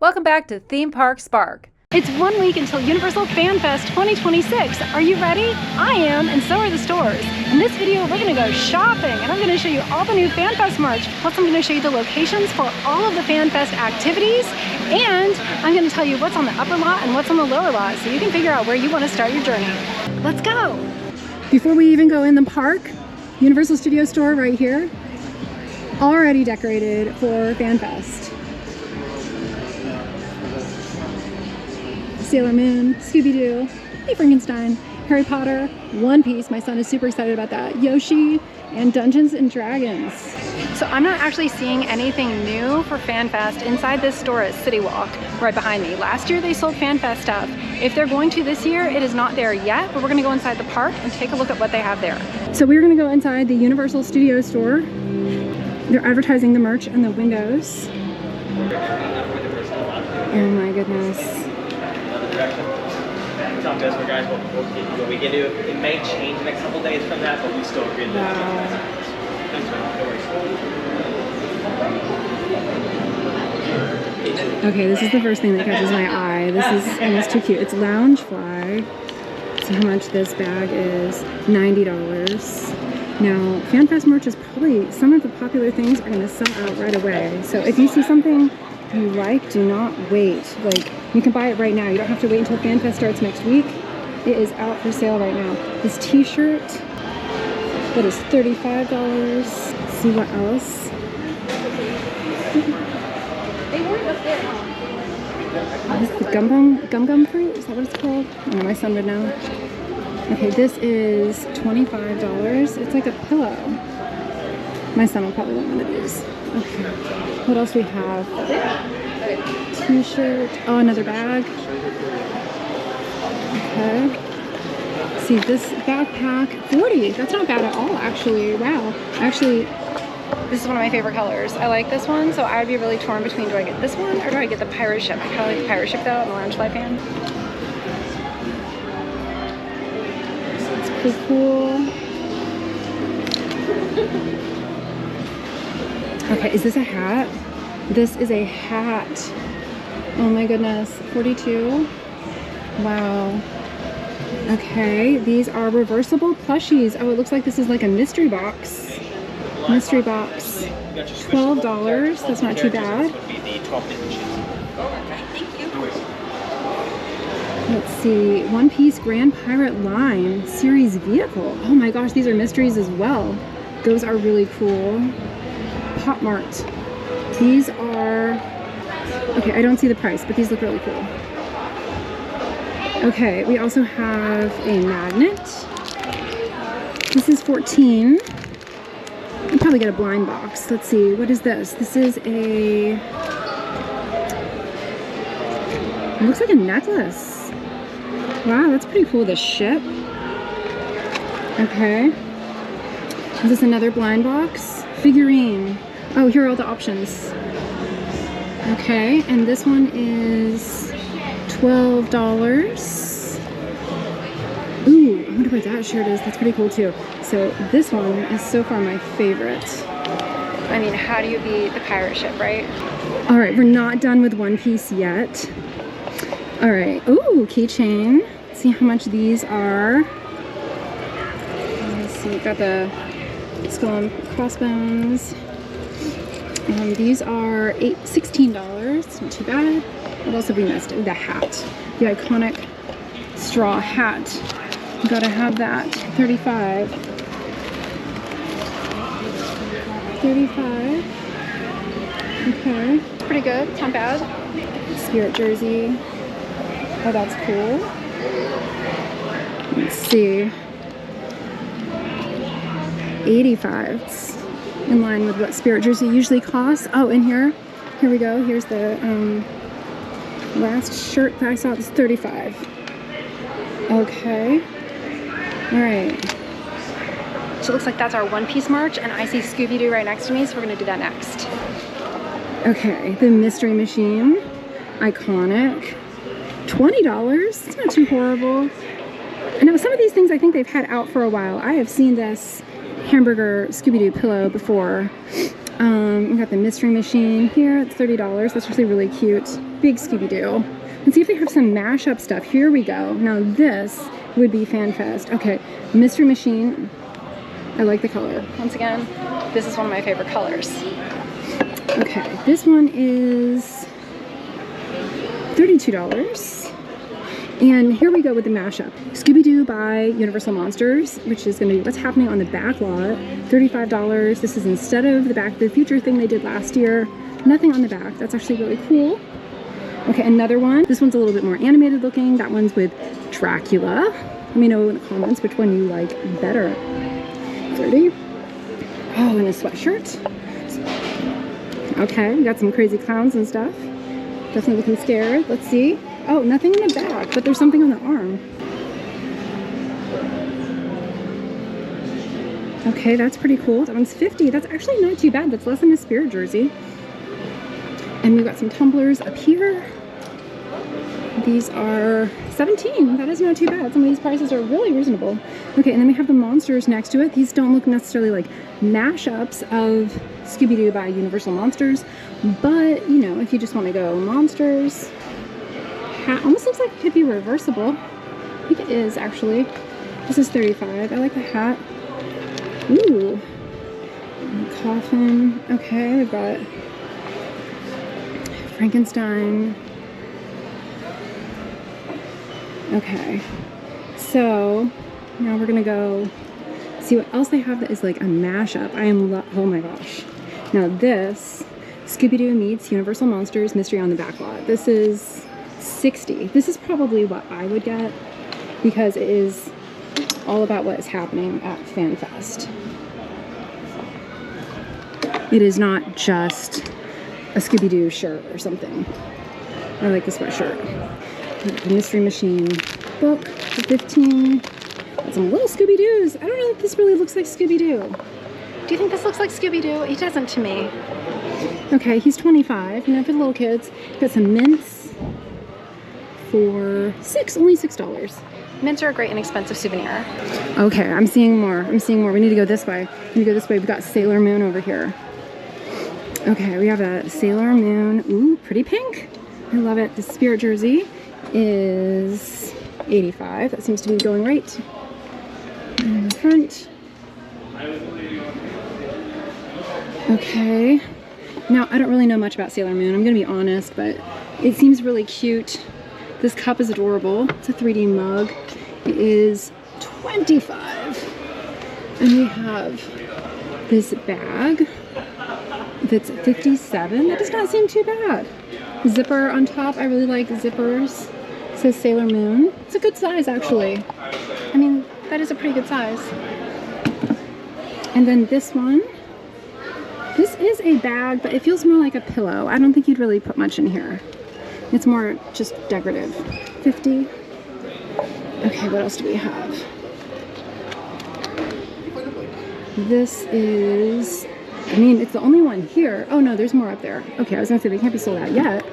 Welcome back to Theme Park Spark. It's 1 week until Universal Fan Fest 2026. Are you ready? I am, and so are the stores. In this video, we're gonna go shopping, and I'm gonna show you all the new Fan Fest merch. Plus, I'm gonna show you the locations for all of the Fan Fest activities, and I'm gonna tell you what's on the upper lot and what's on the lower lot, so you can figure out where you wanna start your journey. Let's go. Before we even go in the park, Universal Studio Store right here, already decorated for Fan Fest. Sailor Moon, Scooby Doo, Hey Frankenstein, Harry Potter, One Piece, my son is super excited about that, Yoshi, and Dungeons and Dragons. So I'm not actually seeing anything new for Fan Fest inside this store at City Walk, right behind me. Last year they sold Fan Fest stuff. If they're going to this year, it is not there yet, but we're gonna go inside the park and take a look at what they have there. So we're gonna go inside the Universal Studio Store. They're advertising the merch in the windows. Oh my goodness. Guys, what we can do, it may change the next couple days from that, but we still agree that. Okay, this is the first thing that catches my eye. This is almost too cute. It's Loungefly. See how much this bag is? $90. Now, FanFest merch is probably, some of the popular things are going to sell out right away. So if you see something you like, do not wait. Like, you can buy it right now. You don't have to wait until FanFest starts next week. It is out for sale right now. This t-shirt, that is $35. Let's see what else. This is the gum fruit? Is that what it's called? Oh, my son would know. Okay, this is $25. It's like a pillow. My son will probably want one of these. Okay. What else we have? T-shirt. Oh, another bag. Okay. See, this backpack, $40. That's not bad at all, actually. Wow. Actually, this is one of my favorite colors. I like this one, so I would be really torn between, do I get this one or do I get the pirate ship? I kind of like the pirate ship though. I'm a Loungefly fan. It's pretty cool. Okay, is this a hat? This is a hat. Oh my goodness, 42. Wow. Okay, these are reversible plushies. Oh, it looks like this is like a mystery box. Mystery box. $12. That's not too bad. Let's see. One Piece Grand Pirate Line Series Vehicle. Oh my gosh, these are mysteries as well. Those are really cool. Pop Mart. These are, okay, I don't see the price, but these look really cool. Okay, we also have a magnet. This is $14. I'll probably get a blind box. Let's see, what is this? This is a, it looks like a necklace. Wow, that's pretty cool, the ship. Okay. Is this another blind box? Figurine. Oh, here are all the options. Okay, and this one is $12. Ooh, I wonder what that shirt is. That's pretty cool too. So this one is so far my favorite. I mean, how do you beat the pirate ship, right? All right, we're not done with One Piece yet. All right, ooh, keychain. Let's see how much these are. Let's see, we've got the skull and crossbones. These are $16. Not too bad. What else have we missed? The hat. The iconic straw hat. You gotta have that. $35. $35. Okay. Pretty good. It's not bad. Spirit jersey. Oh, that's cool. Let's see. $85. It's in line with what Spirit jersey usually costs. Oh, and here we go. Here's the last shirt that I saw. It's $35. Okay. All right. So it looks like that's our One Piece merch, and I see Scooby Doo right next to me, so we're gonna do that next. Okay, the Mystery Machine. Iconic. $20. It's not too horrible. And now some of these things I think they've had out for a while. I have seen this hamburger Scooby Doo pillow before. We got the Mystery Machine here. It's $30. That's actually really cute. big Scooby Doo. Let's see if they have some mashup stuff. Here we go. Now this would be FanFest. Okay, Mystery Machine. I like the color. Once again, this is one of my favorite colors. Okay, this one is $32. And here we go with the mashup. Scooby Doo by Universal Monsters, which is going to be what's happening on the back lot. $35. This is instead of the Back to the Future thing they did last year. Nothing on the back. That's actually really cool. Okay, another one. This one's a little bit more animated looking. That one's with Dracula. Let me know in the comments which one you like better. 30. Oh, and a sweatshirt. Okay, we got some crazy clowns and stuff. Definitely looking scared. Let's see. Oh, nothing in the back, but there's something on the arm. Okay, that's pretty cool. That one's 50. That's actually not too bad. That's less than a Spirit jersey. And we've got some tumblers up here. These are 17. That is not too bad. Some of these prices are really reasonable. Okay, and then we have the monsters next to it. These don't look necessarily like mashups of Scooby Doo by Universal Monsters, but you know, if you just want to go monsters. Hat almost looks like it could be reversible. I think it is actually. This is 35. I like the hat. Ooh. And the coffin. Okay, we've got Frankenstein. Okay, so now we're gonna go see what else they have that is like a mashup. Oh my gosh. Now this, Scooby Doo meets Universal Monsters Mystery on the Backlot. This is 60. This is probably what I would get because it is all about what is happening at FanFest. It is not just a Scooby Doo shirt or something. I like the sweatshirt. The Mystery Machine book for 15. Got some little Scooby Doos. I don't know if this really looks like Scooby Doo. Do you think this looks like Scooby Doo? It doesn't to me. Okay, he's 25. You know, for the little kids. Got some mints for only $6. Mints are a great inexpensive souvenir. Okay, I'm seeing more. I'm seeing more. We need to go this way. We need to go this way. We've got Sailor Moon over here. Okay, we have a Sailor Moon. Ooh, pretty pink. I love it. The Spirit jersey is 85. That seems to be going right. And in the front. Okay. Now, I don't really know much about Sailor Moon. I'm going to be honest, but it seems really cute. This cup is adorable. It's a 3D mug. It is 25. And we have this bag that's 57. That does not seem too bad. Zipper on top. I really like zippers. It says Sailor Moon. It's a good size, actually. I mean, that is a pretty good size. And then this one. This is a bag, but it feels more like a pillow. I don't think you'd really put much in here. It's more just decorative. 50. Okay, what else do we have? This is, I mean, it's the only one here. Oh no, there's more up there. Okay, I was gonna say they can't be sold out yet.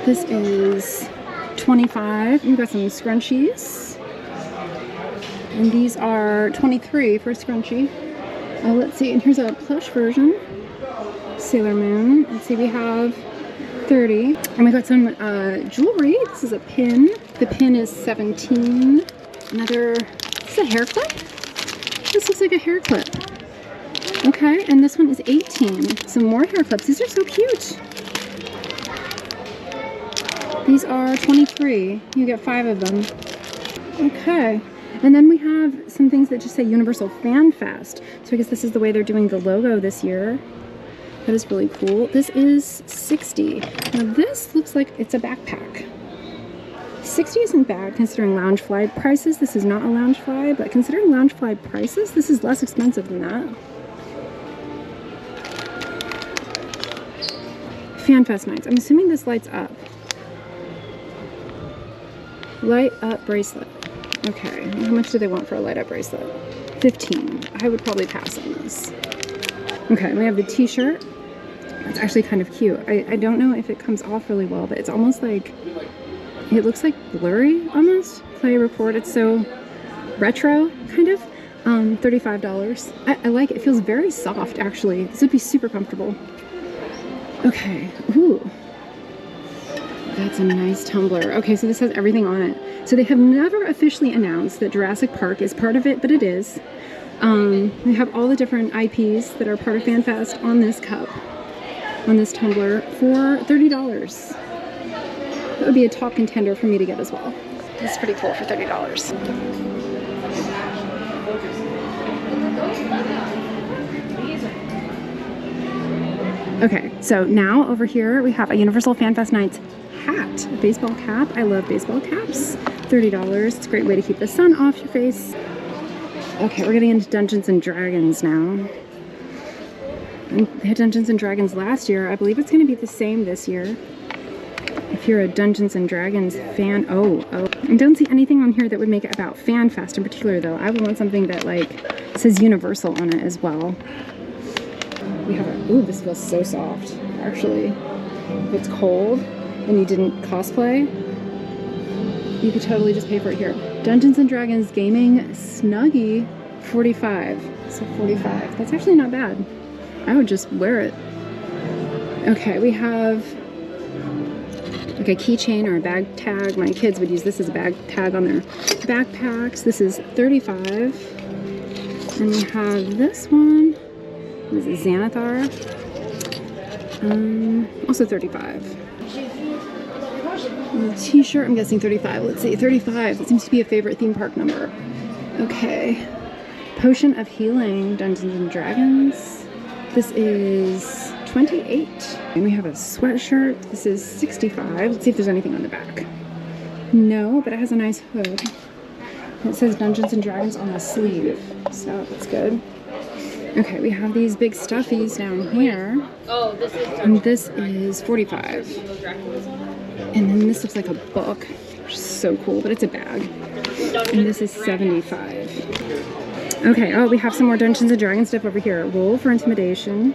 This is 25. We've got some scrunchies. And these are 23 for a scrunchie. Let's see, and here's a plush version. Sailor Moon. Let's see, we have 30. And we got some jewelry. This is a pin. The pin is 17. Another, is this a hair clip? This looks like a hair clip. Okay, and this one is 18. Some more hair clips. These are so cute. These are 23. You get 5 of them. Okay. And then we have some things that just say Universal Fan Fest. So I guess this is the way they're doing the logo this year. That is really cool. This is 60. Now this looks like it's a backpack. 60 isn't bad considering Loungefly prices. This is not a Loungefly, but considering Loungefly prices, this is less expensive than that. FanFest nights. I'm assuming this lights up. Light up bracelet. Okay, how much do they want for a light up bracelet? 15. I would probably pass on this. Okay, we have the t-shirt. It's actually kind of cute. I don't know if it comes off really well, but it's almost like, it looks like blurry almost. Play report. It's so retro, kind of. $35. I like it. It feels very soft, actually. This would be super comfortable. Okay. Ooh. that's a nice tumbler. Okay, so this has everything on it. So they have never officially announced that Jurassic Park is part of it, but it is. We have all the different IPs that are part of FanFest on this cup, on this tumbler, for $30. That would be a top contender for me to get as well. This is pretty cool for $30. Okay, so now over here we have a Universal FanFest Nights hat, a baseball cap. I love baseball caps. $30. It's a great way to keep the sun off your face. Okay, we're getting into Dungeons and Dragons now. They had Dungeons and Dragons last year. I believe it's going to be the same this year. If you're a Dungeons and Dragons fan, oh. I don't see anything on here that would make it about FanFest in particular, though. I would want something that like says Universal on it as well. We have a, ooh, this feels so soft. Actually, if it's cold and you didn't cosplay, you could totally just pay for it here. Dungeons and Dragons Gaming Snuggie, $45. So $45. That's actually not bad. I would just wear it. Okay, we have like a keychain or a bag tag. My kids would use this as a bag tag on their backpacks. This is $35. And we have this one. This is Xanathar. Also $35. And the t-shirt, I'm guessing $35. Let's see, $35. That seems to be a favorite theme park number. Okay. Potion of Healing, Dungeons and Dragons. This is $28. And we have a sweatshirt. This is $65. Let's see if there's anything on the back. No, but it has a nice hood. It says Dungeons and Dragons on the sleeve, so that's good. Okay, we have these big stuffies down here. Oh, this is and this is $45. And then this looks like a book, which is so cool, but it's a bag. And this is $75. Okay, oh, we have some more Dungeons and Dragons stuff over here. Roll for Intimidation.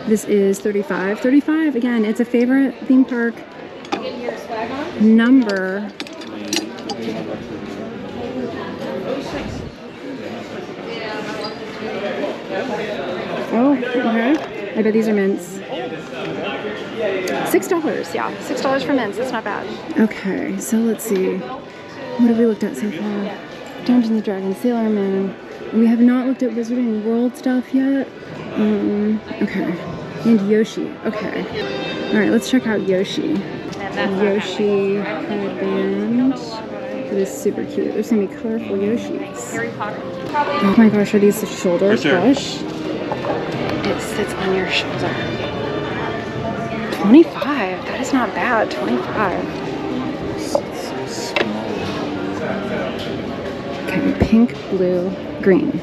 This is $35. $35, again, it's a favorite theme park number. Oh, okay. I bet these are mints. $6, yeah. $6 for mints, that's not bad. Okay, so let's see. What have we looked at so far? Dungeons and Dragons, Sailor Moon. We have not looked at Wizarding World stuff yet. Okay. And Yoshi. Okay. Alright, let's check out Yoshi. Yoshi headband. It is super cute. There's gonna be colorful Yoshis. Oh my gosh, are these the shoulder plush? It sits on your shoulder. $25. That is not bad. $25. Okay, pink, blue, green.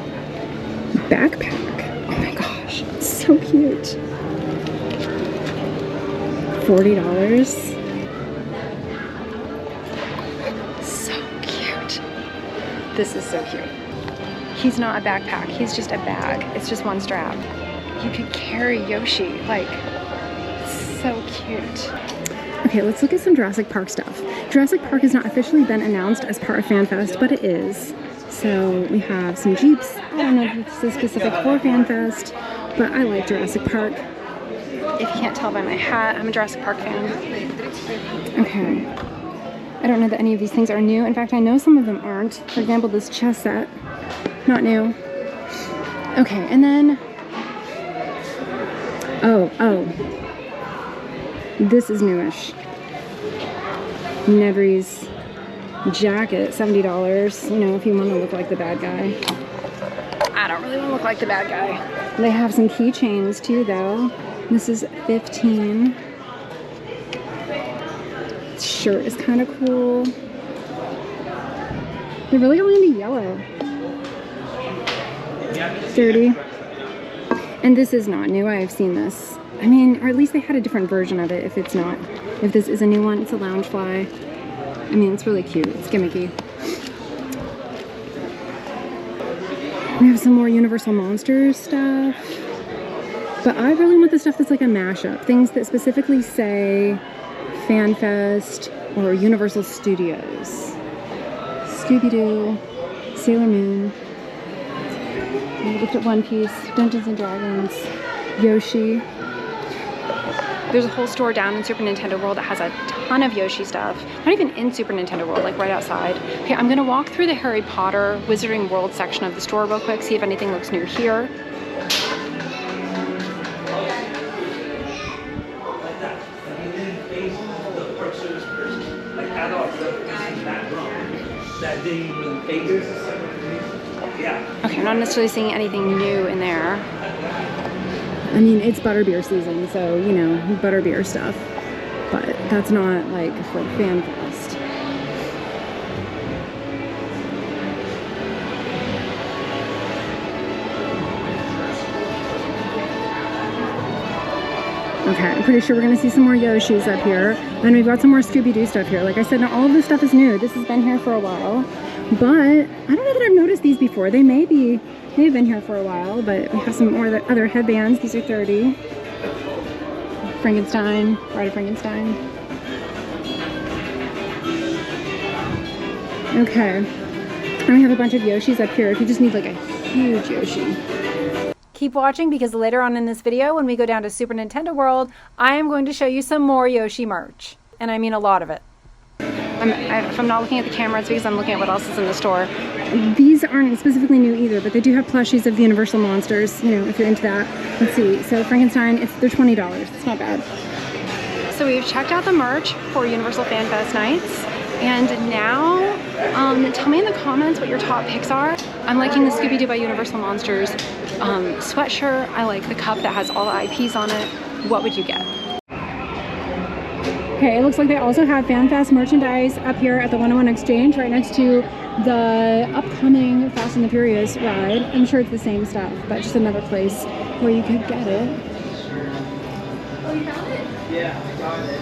Backpack. Oh my gosh, it's so cute. $40. So cute. This is so cute. He's not a backpack, he's just a bag. It's just one strap. You could carry Yoshi, like, so cute. Okay, let's look at some Jurassic Park stuff. Jurassic Park has not officially been announced as part of FanFest, but it is. So we have some Jeeps. I don't know if this is specific for FanFest, but I like Jurassic Park. If you can't tell by my hat, I'm a Jurassic Park fan. Okay. I don't know that any of these things are new. In fact, I know some of them aren't. For example, this chess set. Not new. Okay, and then... Oh. This is newish. Nedry's jacket, $70. You know, if you want to look like the bad guy. I don't really want to look like the bad guy. They have some keychains too, though. This is $15. This shirt is kind of cool. They're really going into yellow. $30. And this is not new. I've seen this. I mean, or at least they had a different version of it if it's not. If this is a new one, it's a Loungefly. I mean, it's really cute. It's gimmicky. We have some more Universal Monsters stuff. But I really want the stuff that's like a mashup. Things that specifically say FanFest or Universal Studios. Scooby Doo, Sailor Moon. We looked at One Piece, Dungeons and Dragons, Yoshi. There's a whole store down in Super Nintendo World that has a ton of Yoshi stuff. Not even in Super Nintendo World, like right outside. Okay, I'm gonna walk through the Harry Potter Wizarding World section of the store real quick, see if anything looks new here. Okay, I'm not necessarily seeing anything new in there. I mean, it's butterbeer season, so, you know, butterbeer stuff. But that's not, like, for FanFest. Okay, I'm pretty sure we're going to see some more Yoshis up here. And we've got some more Scooby Doo stuff here. Like I said, not all of this stuff is new. This has been here for a while. But I don't know that I've noticed these before. They may have been here for a while, but we have some more other headbands. These are 30. Frankenstein, Bride of Frankenstein. Okay. And we have a bunch of Yoshis up here if you just need like a huge Yoshi. Keep watching because later on in this video, when we go down to Super Nintendo World, I am going to show you some more Yoshi merch. And I mean a lot of it. If I'm not looking at the camera, it's because I'm looking at what else is in the store. These aren't specifically new either, but they do have plushies of the Universal monsters, you know, if you're into that. Let's see, so Frankenstein, they're $20. It's not bad. So we've checked out the merch for Universal Fan Fest nights, and now, tell me in the comments what your top picks are. I'm liking the Scooby Doo by Universal Monsters sweatshirt. I like the cup that has all the IPs on it. What would you get? Okay, it looks like they also have FanFest merchandise up here at the 101 Exchange, right next to the upcoming Fast and the Furious ride. I'm sure it's the same stuff, but just another place where you could get it. Oh, you found it? Yeah, I got it.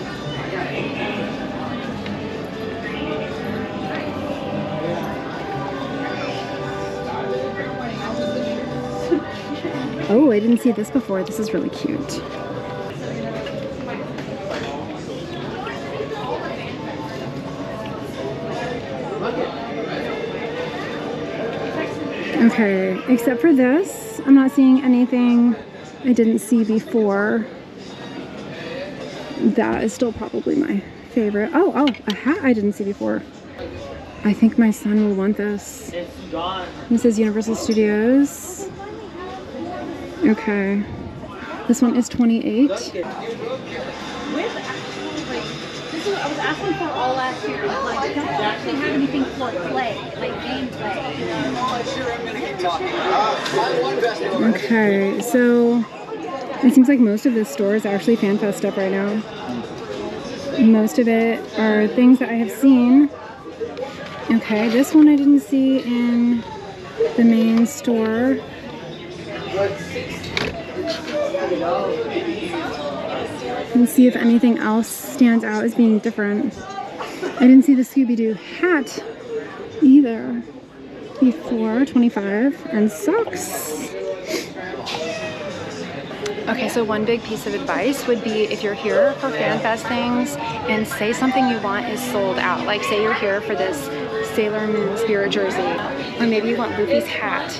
Oh, I didn't see this before. This is really cute. Okay, except for this, I'm not seeing anything I didn't see before. That is still probably my favorite. Oh, a hat I didn't see before. I think my son will want this. It's gone. This is Universal Studios. Okay. This one is 28. I was asking for all last year, but like, don't actually have anything for play, like gameplay. Okay, so it seems like most of this store is actually FanFest stuff right now. Most of it are things that I have seen. Okay, this one I didn't see in the main store. And see if anything else stands out as being different. I didn't see the Scooby Doo hat either before, 25, and socks. Okay, so one big piece of advice would be if you're here for FanFest things and say something you want is sold out, like say you're here for this Sailor Moon Spirit jersey, or maybe you want Luffy's hat,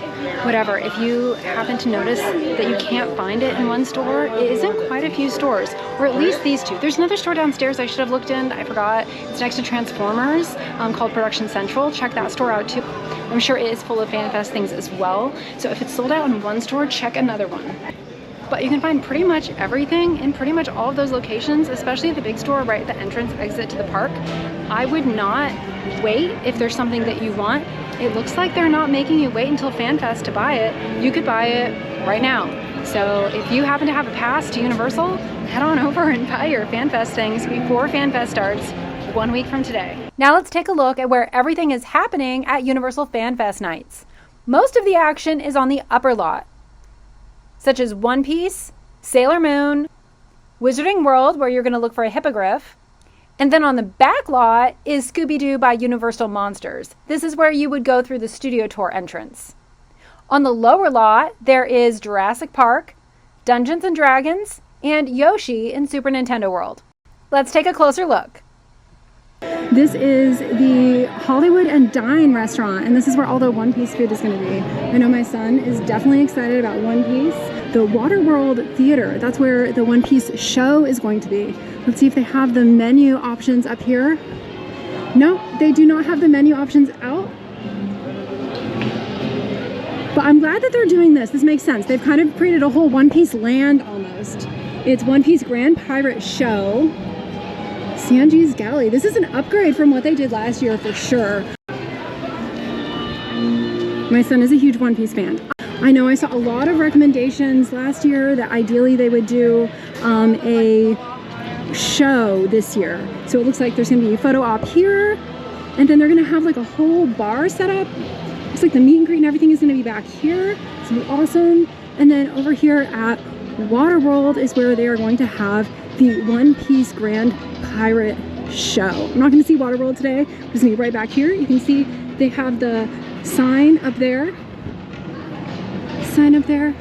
whatever. If you happen to notice that you can't find it in one store, it is in quite a few stores, or at least these two. There's another store downstairs I should have looked in, I forgot. It's next to Transformers, called Production Central. Check that store out too. I'm sure it is full of FanFest things as well. So if it's sold out in one store, check another one. But you can find pretty much everything in pretty much all of those locations, especially at the big store right at the entrance exit to the park. I would not wait if there's something that you want. It looks like they're not making you wait until FanFest to buy it. You could buy it right now. So if you happen to have a pass to Universal, head on over and buy your FanFest things before FanFest starts 1 week from today. Now let's take a look at where everything is happening at Universal FanFest nights. Most of the action is on the upper lot, such as One Piece, Sailor Moon, Wizarding World, where you're going to look for a hippogriff. And then on the back lot is Scooby Doo by Universal Monsters. This is where you would go through the studio tour entrance. On the lower lot, there is Jurassic Park, Dungeons and Dragons, and Yoshi in Super Nintendo World. Let's take a closer look. This is the Hollywood and Dine restaurant, and this is where all the One Piece food is going to be. I know my son is definitely excited about One Piece. the Waterworld Theater. That's where the One Piece show is going to be. Let's see if they have the menu options up here. No, they do not have the menu options out. But I'm glad that they're doing this. This makes sense. They've kind of created a whole One Piece land almost. It's One Piece Grand Pirate Show. Sanji's Galley. This is an upgrade from what they did last year for sure. My son is a huge One Piece fan. I know I saw a lot of recommendations last year that ideally they would do a show this year. So it looks like there's gonna be a photo op here, and then they're gonna have like a whole bar set up. Looks like the meet and greet and everything is gonna be back here. It's gonna be awesome. And then over here at Waterworld is where they are going to have the One Piece Grand Pirate Show. I'm not gonna see Waterworld today. I'm just gonna be right back here. You can see they have the sign up there. Sign up there.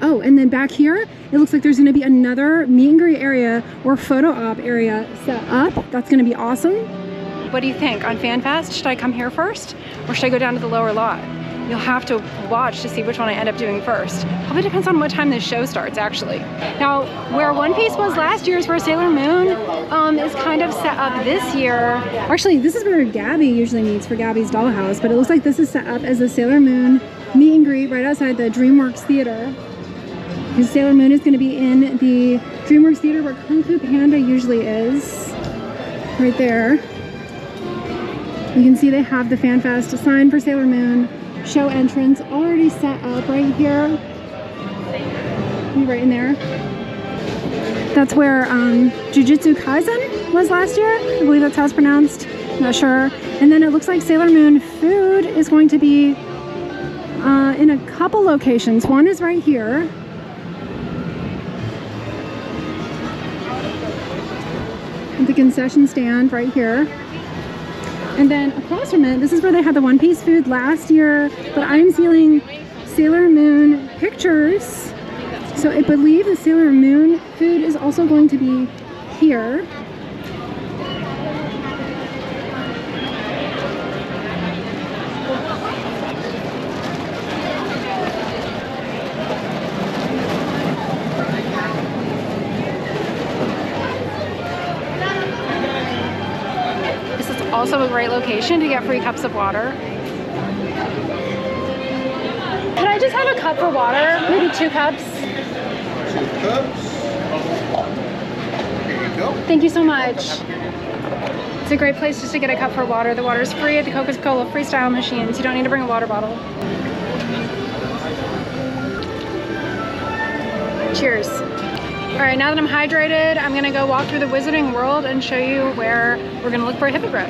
Oh, and then back here, it looks like there's gonna be another meet and greet area or photo op area set up. That's gonna be awesome. What do you think on FanFest? Should I come here first or should I go down to the lower lot? You'll have to watch to see which one I end up doing first. Probably depends on what time this show starts, actually. Now, where One Piece was last year is where Sailor Moon is kind of set up this year. Actually, this is where Gabby usually meets for Gabby's Dollhouse, but it looks like this is set up as a Sailor Moon meet and greet right outside the DreamWorks Theater. Because Sailor Moon is going to be in the DreamWorks Theater where Kung Fu Panda usually is. Right there. You can see they have the FanFest sign for Sailor Moon. Show entrance already set up right here. Right in there. That's where Jujutsu Kaisen was last year. I believe that's how it's pronounced. Not sure. And then it looks like Sailor Moon food is going to be in a couple locations. One is right here. At the concession stand right here. And then across from it, this is where they had the One Piece food last year, but I'm seeing Sailor Moon pictures. So I believe the Sailor Moon food is also going to be here. Also a great location to get free cups of water. Can I just have a cup for water? Maybe 2 cups. 2 cups. Here you go. Thank you so much. It's a great place just to get a cup for water. The water is free at the Coca-Cola freestyle machines. You don't need to bring a water bottle. Cheers. All right, now that I'm hydrated, I'm gonna go walk through the Wizarding World and show you where we're gonna look for a hippogriff.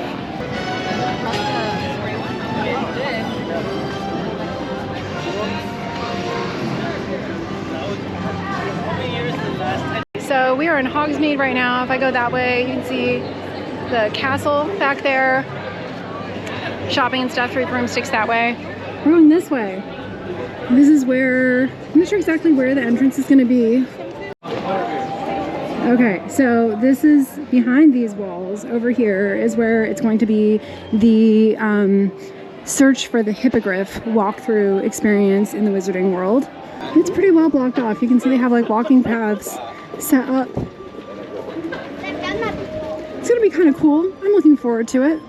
So we are in Hogsmeade right now. If I go that way, you can see the castle back there. Shopping and stuff, 3 broomsticks that way. We're going this way. This is where, I'm not sure exactly where the entrance is gonna be. Okay, so this is behind these walls. Over here is where it's going to be the search for the hippogriff walkthrough experience in the Wizarding World. It's pretty well blocked off. You can see they have like walking paths set up. It's gonna be kind of cool. I'm looking forward to it.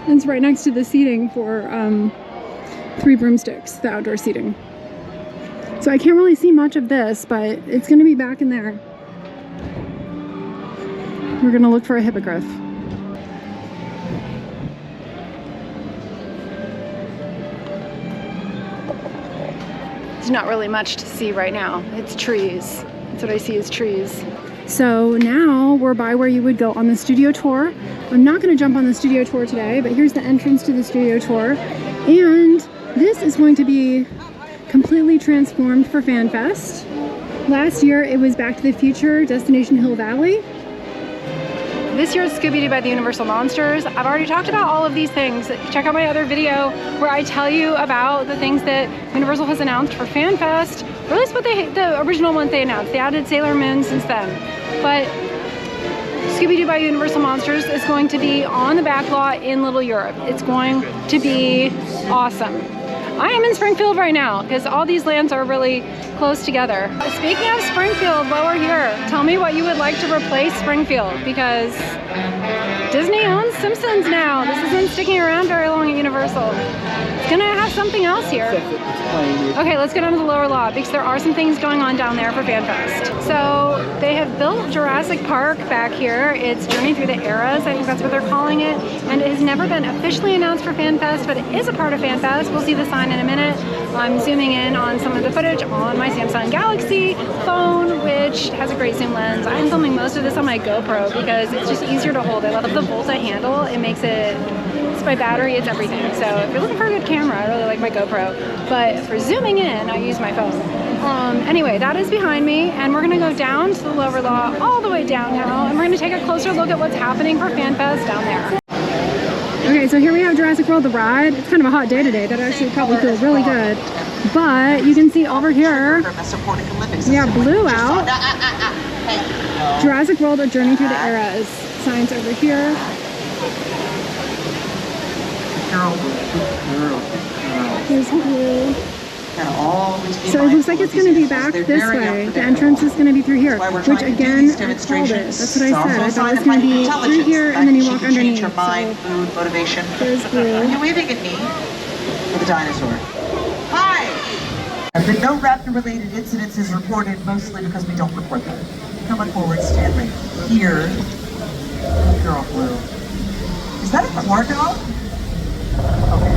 It's right next to the seating for 3 broomsticks, the outdoor seating. So I can't really see much of this, but it's going to be back in there. We're going to look for a hippogriff. There's not really much to see right now. It's trees. That's what I see is trees. So now we're by where you would go on the studio tour. I'm not going to jump on the studio tour today, but here's the entrance to the studio tour. And this is going to be completely transformed for FanFest. Last year it was Back to the Future, Destination Hill Valley. This year it's Scooby Doo by the Universal Monsters. I've already talked about all of these things. Check out my other video where I tell you about the things that Universal has announced for FanFest, or at least what the original ones they announced. They added Sailor Moon since then. But Scooby Doo by Universal Monsters is going to be on the back lot in Little Europe. It's going to be awesome. I am in Springfield right now because all these lands are really close together. Speaking of Springfield, while we're here, tell me what you would like to replace Springfield, because Disney owns Simpsons now. This isn't sticking around very long at Universal. It's gonna have something else here. Okay, let's go down to the lower lot because there are some things going on down there for FanFest. So they have built Jurassic Park back here. It's Journey Through the Eras, I think that's what they're calling it. And it has never been officially announced for FanFest, but it is a part of FanFest. We'll see the sign in a minute. I'm zooming in on some of the footage on my Samsung Galaxy phone, which has a great zoom lens. I'm filming most of this on my GoPro because it's just easier to hold. I love the Volta handle. It makes it, it's my battery, it's everything. So if you're looking for a good camera, I really like my GoPro. But for zooming in, I use my phone. Anyway, that is behind me, and we're gonna go down to the lower lot, all the way down now, and we're gonna take a closer look at what's happening for FanFest down there. Okay, so here we have Jurassic World, the ride. It's kind of a hot day today. That actually probably feels really good. But you can see over here, we have Blue out. Jurassic World, A Journey Through the Eras. Signs over here. Here's Blue. So it looks like it's going to be back this way. The entrance is going to be through here, which again, I called it. That's what I said. I thought it was going to be through here and then you walk underneath. So there's Blue. Are you waving at me? Or the dinosaur? Hi! There have been no raptor-related incidences reported, mostly because we don't report them. Come on forward, stand right here. Girl Blue. Is that a corn dog? Okay.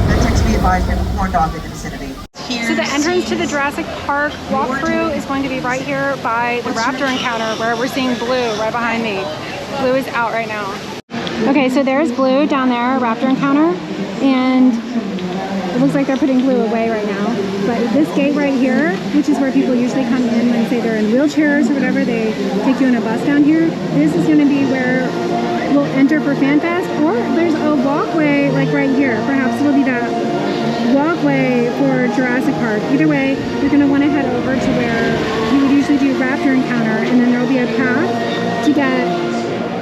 That text me advised we have a corn dog in the vicinity. So the entrance to the Jurassic Park walkthrough is going to be right here by the raptor encounter, where we're seeing Blue right behind me. Blue is out right now. Okay, so there's Blue down there, raptor encounter, and it looks like they're putting Blue away right now. But this gate right here, which is where people usually come in when say they're in wheelchairs or whatever, they take you in a bus down here. This is going to be where we'll enter for FanFest, or there's a walkway like right here. Perhaps it'll be that walkway for Jurassic Park. Either way, you're going to want to head over to where you would usually do raptor encounter, and then there'll be a path to get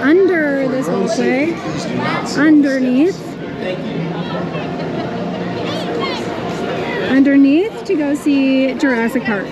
under this walkway, underneath to go see Jurassic Park.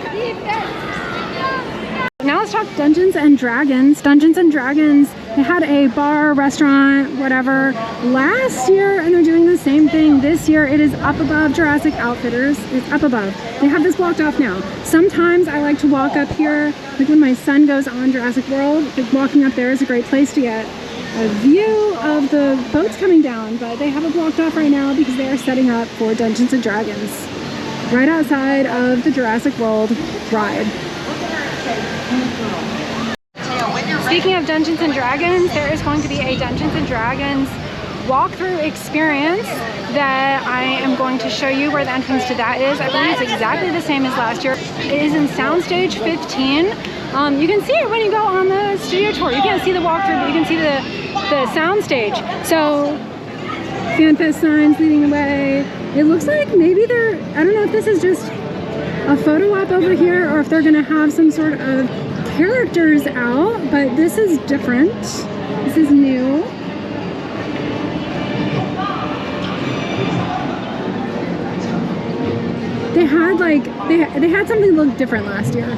Now let's talk Dungeons and Dragons. Dungeons and Dragons, they had a bar, restaurant, whatever last year, and they're doing the same thing this year. It is up above Jurassic Outfitters. It's up above. They have this blocked off now. Sometimes I like to walk up here, like when my son goes on Jurassic World, like walking up there is a great place to get a view of the boats coming down, but they have it blocked off right now because they are setting up for Dungeons and Dragons right outside of the Jurassic World ride. Speaking of Dungeons and Dragons, there is going to be a Dungeons and Dragons walkthrough experience that I am going to show you where the entrance to that is. I believe it's exactly the same as last year. It is in Soundstage 15. You can see it when you go on the studio tour. You can't see the walkthrough, but you can see the soundstage. So FanFest signs leading the way. It looks like maybe they're, I don't know if this is just a photo op over here or if they're gonna have some sort of characters out, but this is different. This is new. They had like, they had something look different last year.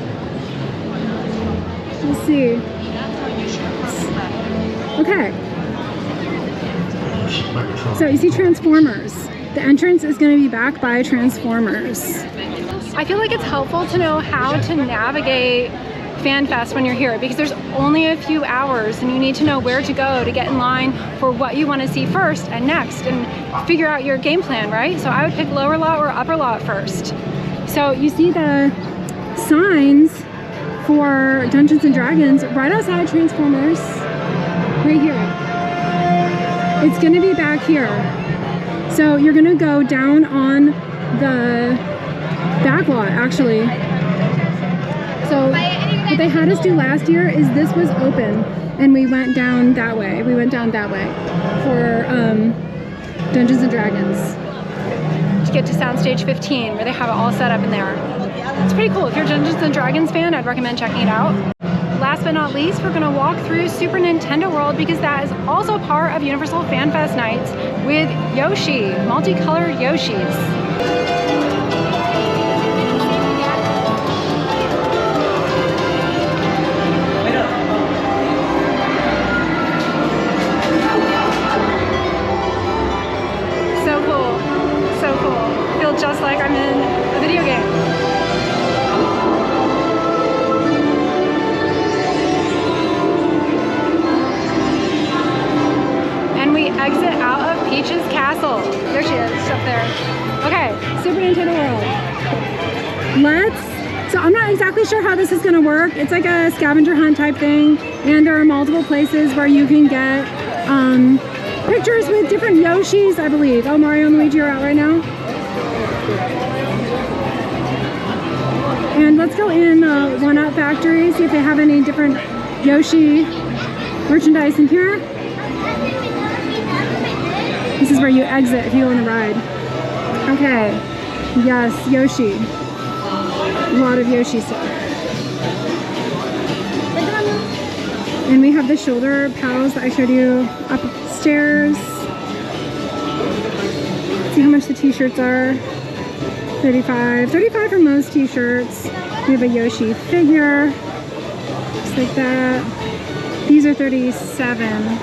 We'll see. Okay. So you see Transformers. The entrance is going to be back by Transformers. I feel like it's helpful to know how to navigate FanFest when you're here, because there's only a few hours and you need to know where to go to get in line for what you want to see first and next and figure out your game plan, right? So I would pick lower lot or upper lot first. So you see the signs for Dungeons and Dragons right outside Transformers, right here. It's going to be back here. So you're going to go down on the back lot, actually. So what they had us do last year is this was open and we went down that way. We went down that way for Dungeons and Dragons to get to Soundstage 15, where they have it all set up in there. It's pretty cool. If you're a Dungeons and Dragons fan, I'd recommend checking it out. last but not least, we're gonna walk through Super Nintendo World because that is also part of Universal Fan Fest nights with Yoshi, multicolored Yoshis. Just like I'm in a video game. And we exit out of Peach's castle. There she is, up there. Okay, Super Nintendo World. So I'm not exactly sure how this is gonna work. It's like a scavenger hunt type thing, and there are multiple places where you can get pictures with different Yoshis, I believe. Oh, Mario and Luigi are out right now. And let's go in the One-Up Factory, see if they have any different Yoshi merchandise in here. This is where you exit if you go on the ride. Okay, yes, Yoshi. A lot of Yoshi stuff. And we have the shoulder pals that I showed you upstairs. See how much the t-shirts are. 35 for most t-shirts. We have a Yoshi figure, just like that. These are 37.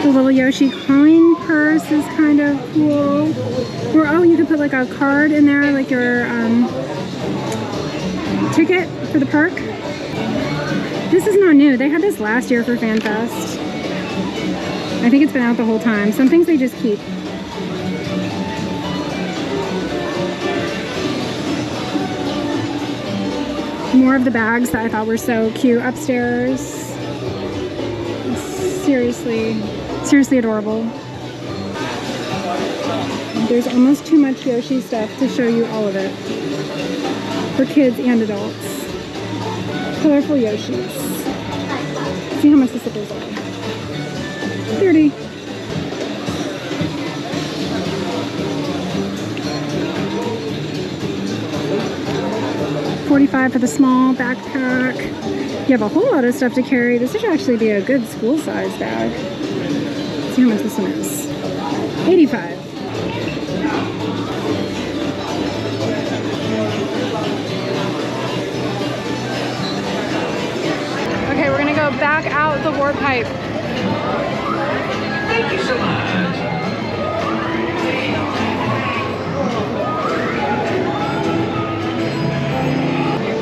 The little Yoshi coin purse is kind of cool. Or, oh, you could put like a card in there, like your ticket for the park. This is not new. They had this last year for Fan Fest. I think it's been out the whole time. Some things they just keep. More of the bags that I thought were so cute upstairs. Seriously adorable. There's almost too much Yoshi stuff to show you all of it. For kids and adults. Colorful Yoshis. See how much the slippers are. 30. $45 for the small backpack. You have a whole lot of stuff to carry. This should actually be a good school size bag. Let's see how much this one is. $85. Okay, we're gonna go back out the warp pipe. Thank you so much.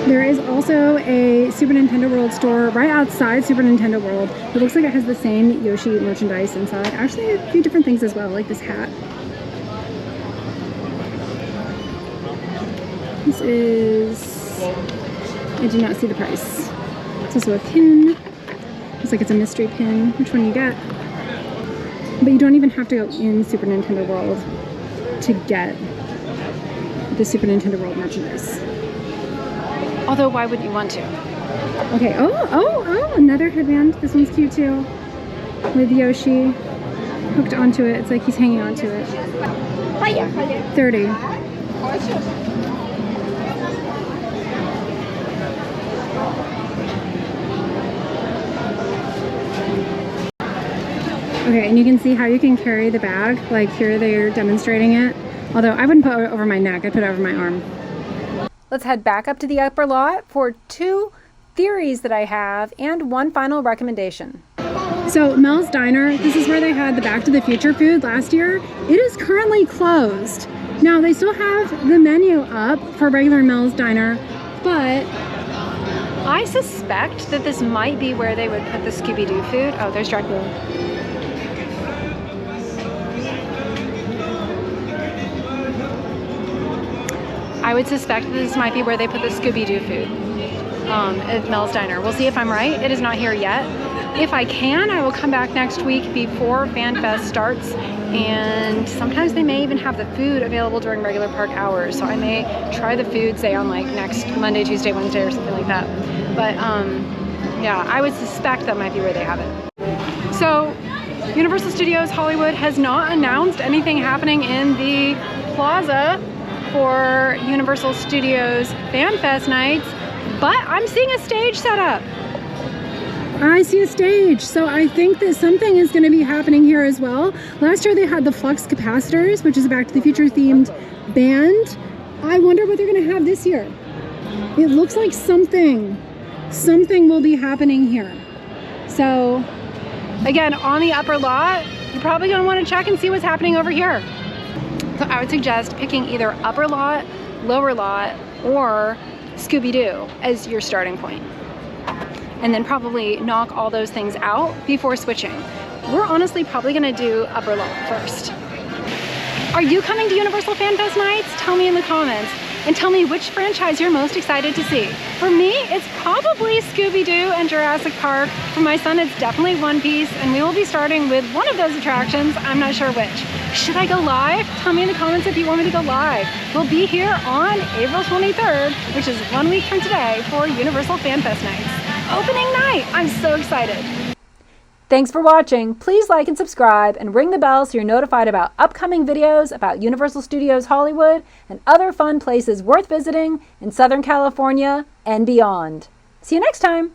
There is also a Super Nintendo World store right outside Super Nintendo World. It looks like it has the same Yoshi merchandise inside. Actually, a few different things as well, like this hat. This is... I did not see the price. It's also a pin. Looks like it's a mystery pin. Which one you get? But you don't even have to go in Super Nintendo World to get the Super Nintendo World merchandise. Although, why would you want to? Okay, oh, another headband. This one's cute too. With Yoshi hooked onto it. It's like he's hanging onto it. 30. Okay, and you can see how you can carry the bag. Like here they're demonstrating it. Although I wouldn't put it over my neck, I'd put it over my arm. Let's head back up to the upper lot for 2 theories that I have and one final recommendation. So Mel's Diner, this is where they had the Back to the Future food last year. It is currently closed. Now they still have the menu up for regular Mel's Diner, but I suspect that this might be where they would put the Scooby Doo food. Oh, there's Dracula. I would suspect that this might be where they put the Scooby Doo food at Mel's Diner. We'll see if I'm right. It is not here yet. If I can, I will come back next week before Fan Fest starts, and sometimes they may even have the food available during regular park hours, so I may try the food, say on like next Monday, Tuesday, Wednesday, or something like that. But Yeah, I would suspect that might be where they have it. So, Universal Studios Hollywood has not announced anything happening in the plaza for Universal Studios Fan Fest nights, but I'm seeing a stage set up. I see a stage, so I think that something is going to be happening here as well. Last year they had the Flux Capacitors, which is a Back to the Future themed band. I wonder what they're going to have this year. It looks like something will be happening here. So again, on the upper lot, you're probably going to want to check and see what's happening over here. So I would suggest picking either upper lot, lower lot, or Scooby Doo as your starting point. And then probably knock all those things out before switching. We're honestly probably gonna do upper lot first. Are you coming to Universal Fan Fest nights? Tell me in the comments. And tell me which franchise you're most excited to see. For me, it's probably Scooby Doo and Jurassic Park. For my son, it's definitely One Piece, and we will be starting with one of those attractions. I'm not sure which. Should I go live? Tell me in the comments if you want me to go live. We'll be here on April 23rd, which is 1 week from today, for Universal Fan Fest nights. Opening night! I'm so excited. Thanks for watching. Please like and subscribe and ring the bell so you're notified about upcoming videos about Universal Studios Hollywood and other fun places worth visiting in Southern California and beyond. See you next time.